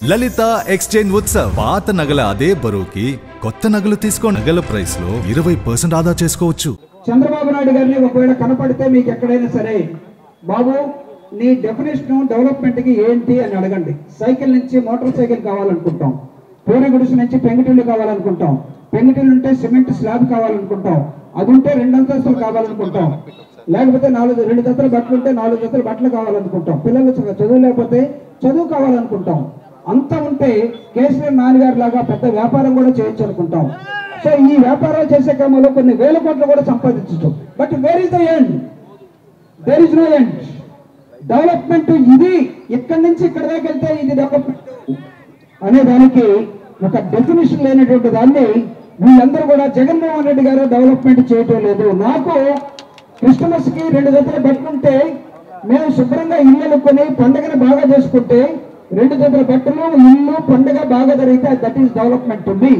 లలిత exchange Utsav పాత నగల అదే బరువుకి కొత్త నగలు తీసుకో నగల ప్రైస్ లో 20% ఆదా చేసుకోవచ్చు. చంద్రబాబు నాయుడు గారిని ఒకవేళ కనపడితే మీకు ఎక్కడైనా సరే బాబు నీ డెఫినేషన్ డెవలప్మెంట్ కి ఏంటి అని అడగండి. సైకిల్ నుంచి మోటార్ సైకిల్ కావాలనుకుంటాం, పూరి గుడిసె నుంచి పెంకుటిల్లు కావాలనుకుంటాం, పెంకుటిల్లు ఉంటే సిమెంట్ స్లాబ్ కావాలనుకుంటాం, అది ఉంటే 2 అంతస్తులు కావాలనుకుంటాం, లేకపోతే 2 జతల బట్టలు ఉంటే 4 జతల బట్టలు కావాలనుకుంటాం, పిల్లలు చదువు లేకపోతే చదువు కావాలనుకుంటాం, అంతా ఉంటే కేసీఆర్ నాన్నగారి లాగా పెద్ద వ్యాపారం కూడా చేయొచ్చు అనుకుంటాం. సో ఈ వ్యాపారాలు చేసే క్రమంలో కొన్ని వేల కోట్లు కూడా సంపాదించచ్చు. But where is the end? There is no end. Development ఇది ఇక్కడి నుంచి ఇక్కడ దాకా వెళ్తే ఇది డెవలప్మెంట్ అనే దానికి ఒక డెఫినేషన్ లేనటువంటి దాన్ని వీళ్ళందరూ కూడా జగన్మోహన్ రెడ్డి గారు డెవలప్మెంట్ చేయటం లేదు. నాకు క్రిస్టమస్ కి 2 జతల బట్టలు ఉంటే మేము శుభ్రంగా ఇల్లు కొని పండుగను బాగా చేసుకుంటే 2 జతల బట్టలు ఇల్లు పండుగ బాగా జరిగితే that is development to me.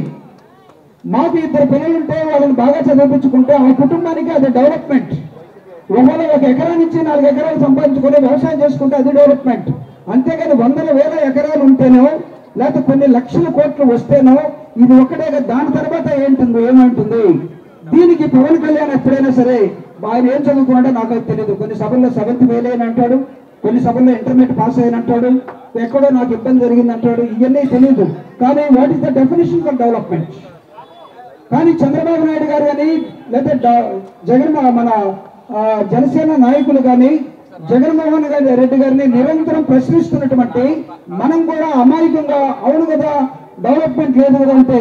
మాకు 2 పిల్లలుంటే వాళ్ళని బాగా చదివించుకుంటే ఆ కుటుంబానికి అది డెవలప్మెంట్. ఒకవేళ 1 ఎకరా నుంచి 4 ఎకరాలు సంపాదించుకుని వ్యవసాయం చేసుకుంటే అది డెవలప్మెంట్. అంతేగాని 100,000 ఎకరాలు ఉంటేనో లేకపోతే కొన్ని లక్షల కోట్లు వస్తేనో ఇది ఒకటే. దాని తర్వాత ఏమంటుంది దీనికి పవన్ కళ్యాణ్ ఎప్పుడైనా సరే ఆయన ఏం చదువుకున్నాడో నాకు తెలియదు. కొన్ని సభల్లో 7th ఫెయిల్ అయిన అంటాడు, కొన్ని సభల్లో ఇంటర్మీడియట్ పాస్ అయిన అంటాడు, ఎక్కడో నాకు ఇబ్బంది జరిగింది అంటాడు. ఇవన్నీ తెలియదు. కానీ what is the definition for development? కానీ చంద్రబాబు నాయుడు గారు కానీ లేకపోతే మన జనసేన నాయకులు కానీ జగన్మోహన్ రెడ్డి గారిని నిరంతరం ప్రశ్నిస్తున్నటువంటి మనం కూడా అమాయకంగా అవును కదా డెవలప్మెంట్ లేదు కదా అంటే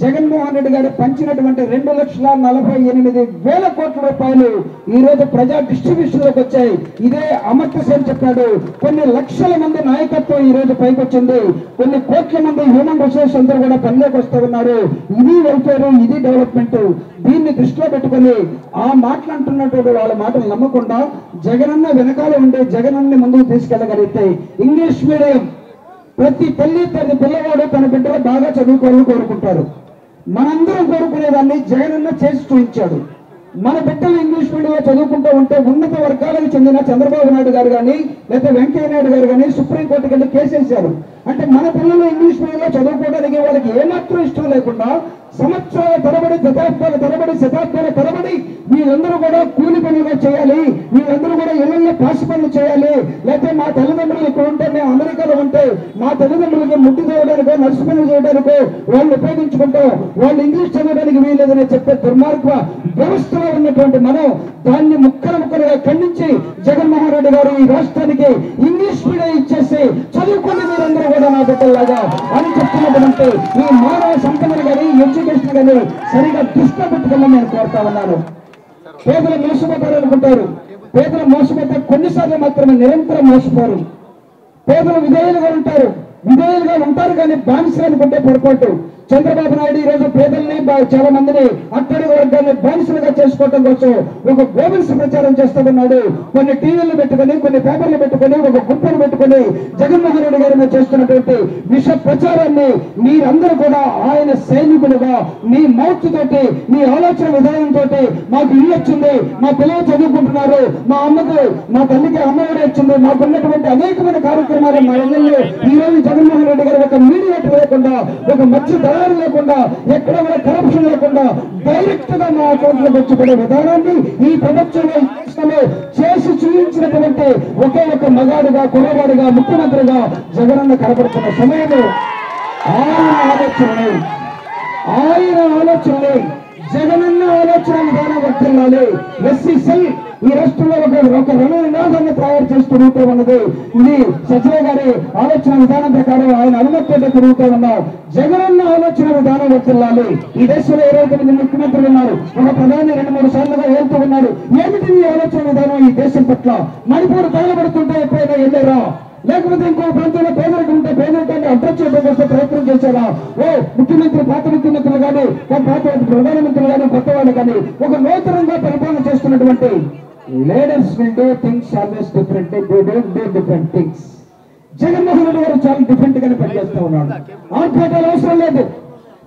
జగన్మోహన్ రెడ్డి గారు పంచినటువంటి 2,48,000 కోట్ల రూపాయలు ఈ రోజు ప్రజా డిస్ట్రిబ్యూషన్ లోకి వచ్చాయి. ఇదే అమర్త్య సేన్ చెప్పాడు. కొన్ని లక్షల మంది నాయకత్వం ఈ రోజు పైకి వచ్చింది. కొన్ని కోట్ల మంది హ్యూమన్ రిసోర్స్ అందరూ కూడా పనిలోకి వస్తూ ఉన్నారు. ఇది వెల్ఫేర్, ఇది డెవలప్మెంట్. దీన్ని దృష్టిలో పెట్టుకుని ఆ మాట్లాడుతున్నటువంటి వాళ్ళ మాటలు నమ్మకుండా జగనన్న వెనకాల ఉండే జగనన్ని ముందుకు తీసుకెళ్లగలిగితే ఇంగ్లీష్ మీడియం ప్రతి పిల్లవాడు తన బిడ్డలు బాగా చదువుకోవాలని కోరుకుంటారు. మనందరం కోరుకునేదాన్ని జగనన్న చేసి చూపించాడు. మన బిడ్డలు ఇంగ్లీష్ మీడియంలో చదువుకుంటూ ఉంటే ఉన్నత వర్గాలకు చెందిన చంద్రబాబు నాయుడు గారు కానీ లేదా వెంకయ్య నాయుడు గారు కానీ సుప్రీంకోర్టుకి వెళ్ళి కేసేశారు. అంటే మన పిల్లలు ఇంగ్లీష్ మీడియంలో చదువుకోవడానికి వాళ్ళకి ఏమాత్రం ఇష్టం లేకుండా సంవత్సరాల తరబడి శతాబ్దాల తరబడి వీళ్ళందరూ కూడా కూలి పనులుగా చేయాలి, వీళ్ళందరూ కూడా ఇళ్లలో పాసి పనులు చేయాలి, లేకపోతే మా తల్లిదండ్రులు ఇక్కడ ఉంటే మేము అమెరికాలో ఉంటే మా తల్లిదండ్రులకి ముట్టి చేయడానికో నర్సు పనులు చేయడానికో వాళ్ళు ఉపయోగించుకుంటాం, వాళ్ళు ఇంగ్లీష్ చదవడానికి వీలేదని చెప్పే దుర్మార్గ వ్యవస్థలో ఉన్నటువంటి మనం దాన్ని ముక్కలుగా ఖండించి జగన్మోహన్ రెడ్డి గారు ఈ రాష్ట్రానికి ఇంగ్లీష్ మీడియం ఇచ్చేసి చదువుకుని మీరందరూ కూడా నా బిడ్డల్లాగా అని చెప్తున్నటువంటి ఈ మానవ సంపదను కానీ ఎడ్యుకేషన్ కానీ సరిగా దృష్టిలో పెట్టుకోమని నేను కోరుతా ఉన్నాను. పేదలు మోసపోతారు అనుకుంటారు. పేదలు మోసపోతే కొన్నిసార్లు మాత్రమే, నిరంతరం మోసపోరు. పేదలు విధేయులుగా ఉంటారు కానీ బానిసలు అనుకుంటే పొరపాటు. చంద్రబాబు నాయుడు ఈ రోజు పేదల్ని చాలా మందిని అట్టడుగు వర్గాన్ని బానిసలుగా చేసుకోవడం కోసం ఒక గోబెల్స్ ప్రచారం చేస్తూ ఉన్నాడు. కొన్ని టీవీలు పెట్టుకుని, కొన్ని పేపర్లు పెట్టుకుని, ఒక గుంపును పెట్టుకుని జగన్మోహన్ రెడ్డి గారి చేస్తున్నటువంటి విష ప్రచారాన్ని మీరందరూ కూడా ఆయన సైనికులుగా మీ మౌత్ తోటి, మీ ఆలోచన విధానంతో మాకు ఇల్లు వచ్చింది, మా పిల్లలు చదువుకుంటున్నారు, మా అమ్మకు మా తల్లికి అమ్మఒడి వచ్చింది, మాకున్నటువంటి అనేకమైన కార్యక్రమాలు మా ఇళ్లలో ఈ రోజు జగన్మోహన్ రెడ్డి గారు ఒక మీడియేటర్ లేకుండా, ఒక మధ్య దళాలు లేకుండా, ఎక్కడ కూడా కరప్షన్ లేకుండా డైరెక్ట్ గా మా అకౌంట్లోకి వచ్చిపడే విధానాన్ని ఈ ప్రభుత్వంలో చేసి చూపించినటువంటి ఒకే ఒక మగాడుగా, కుర్రవాడిగా, ముఖ్యమంత్రిగా జగనన్న కనబడుతున్న సమయంలో ఆయన ఆలోచనలే జగనన్న ఆలోచన విధానం వర్తిల్లాలి. ఎస్సీ ఈ రాష్ట్రంలో ఒక రణనినాదాన్ని తయారు చేసి తిరుగుతూ ఉన్నది. ఇది సచివ గారి ఆలోచన విధానం ప్రకారం ఆయన అనుమతితో తిరుగుతూ ఉన్నాం. జగనన్న ఆలోచన విధానం వర్తిల్లాలి. ఈ దేశంలో 29 ముఖ్యమంత్రులు ఉన్నారు. ఒక ప్రధాని 2-3 సార్లుగా వెళ్తూ ఉన్నాడు. ఏమిటి ఈ ఆలోచన విధానం ఈ దేశం పట్ల? మణిపూర్ తగలబడుతుంటే ఎప్పుడైనా వెళ్ళారా? లేకపోతే ఇంకో ప్రాంతంలో పేదరికం ఉంటే పేదరికాన్ని అడ్రస్ చేయడం కోసం ప్రయత్నం చేశారా? పాత ముఖ్యమంత్రులు కానీ, పాత ప్రధానమంత్రులు కానీ, కొత్త వాళ్ళు కానీ ఒక నూతనంగా పరిపాలన చేస్తున్నటువంటి leaders will do things always different. They don't do different things. Jaganmohan Reddy గారు చాలా డిఫరెంట్ గానే పనిచేస్తూ ఉన్నాడు. ఆర్భాటాలు అవసరం లేదు.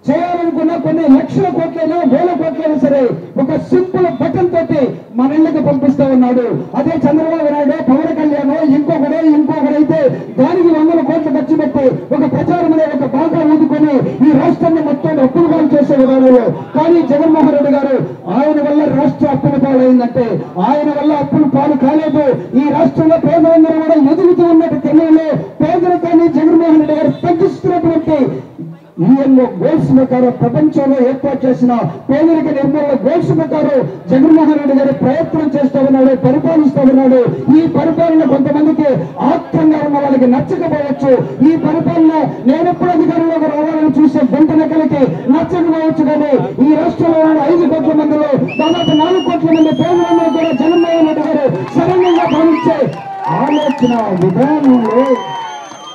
చేయాలనుకున్న కొన్ని లక్షల కోట్లైనా వేల కోట్లైనా సరే ఒక సింపుల్ బటన్ తోటి మన ఇళ్ళకి పంపిస్తా ఉన్నాడు. అదే చంద్రబాబు నాయుడు, పవన్ కళ్యాణ్, ఇంకొకడైతే దానికి 100 కోట్లు ఖర్చు పెట్టి ఒక ప్రచారం అనే ఒక బాగా ఊదుకొని ఈ రాష్ట్రాన్ని మొత్తం అప్పుల పాలు చేసే విధానంలో. కానీ జగన్మోహన్ రెడ్డి గారు ఆయన వల్ల రాష్ట్ర అప్పుల పాలు అయిందంటే ఆయన వల్ల అప్పుల పాలు కాలేదు. ఈ రాష్ట్రంలో పేదలందరూ కూడా ఎదుగుతూ ఉన్నట్టు తెలియలో పేదరికాన్ని జగన్మోహన్ రెడ్డి గారు తగ్గిస్తున్నటువంటి ఈఎన్ఓ గోల్స్ ప్రకారం ప్రపంచంలో ఏర్పాటు చేసిన పేదరిక నిర్మూలన గోల్స్ ప్రకారం జగన్మోహన్ రెడ్డి గారు ప్రయత్నం చేస్తూ ఉన్నాడు, పరిపాలిస్తూ ఉన్నాడు. ఈ పరిపాలన కొంతమందికి ఆత్మంగా ఉన్న వాళ్ళకి నచ్చకపోవచ్చు. ఈ పరిపాలన నేనెప్పుడు అధికారంలోకి రావాలని చూసే వెంటనకలకి నచ్చకపోవచ్చు. కానీ ఈ రాష్ట్రంలో ఉన్న 5 కోట్ల మందిలో దాదాపు 4 కోట్ల మంది పేదలందరూ కూడా జగన్మోహన్ రెడ్డి గారు సరైనంగా భావించే ఆలోచన విధానంలో